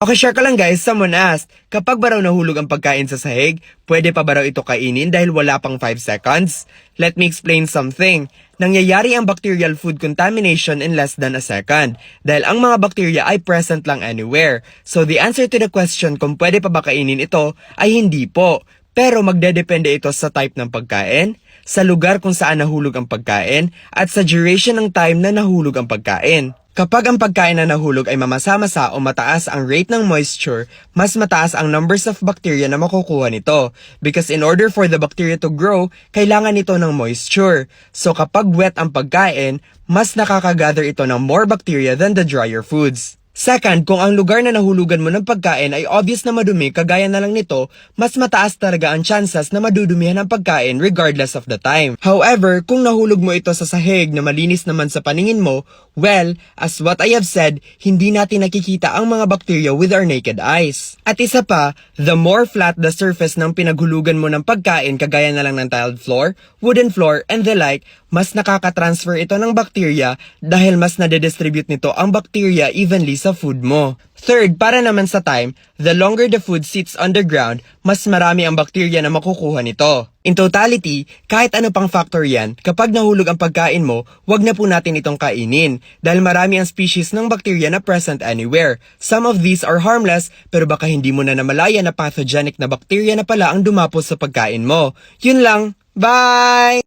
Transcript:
Okay, share ko lang guys, someone asked, kapag ba raw nahulog ang pagkain sa sahig, pwede pa ba raw ito kainin dahil wala pang 5 seconds? Let me explain something. Nangyayari ang bacterial food contamination in less than a second dahil ang mga bacteria ay present lang anywhere. So the answer to the question kung pwede pa ba kainin ito ay hindi po. Pero magdedepende ito sa type ng pagkain, sa lugar kung saan nahulog ang pagkain, at sa duration ng time na nahulog ang pagkain. Kapag ang pagkain na nahulog ay mamasa-masa o mataas ang rate ng moisture, mas mataas ang numbers of bacteria na makukuha nito. Because in order for the bacteria to grow, kailangan nito ng moisture. So kapag wet ang pagkain, mas nakakagather ito ng more bacteria than the drier foods. Second, kung ang lugar na nahulugan mo ng pagkain ay obvious na madumi kagaya na lang nito, mas mataas talaga ang chances na madudumihan ang pagkain regardless of the time. However, kung nahulog mo ito sa sahig na malinis naman sa paningin mo, well, as what I have said, hindi natin nakikita ang mga bacteria with our naked eyes. At isa pa, the more flat the surface ng pinaghulugan mo ng pagkain kagaya na lang ng tiled floor, wooden floor, and the like, mas nakaka-transfer ito ng bacteria dahil mas nade-distribute nito ang bacteria evenly sa food mo. Third, para naman sa time, the longer the food sits underground, mas marami ang bacteria na makukuha nito. In totality, kahit ano pang factor yan, kapag nahulog ang pagkain mo, wag na po natin itong kainin dahil marami ang species ng bacteria na present anywhere. Some of these are harmless pero baka hindi mo na namalaya na pathogenic na bacteria na pala ang dumapos sa pagkain mo. Yun lang, bye!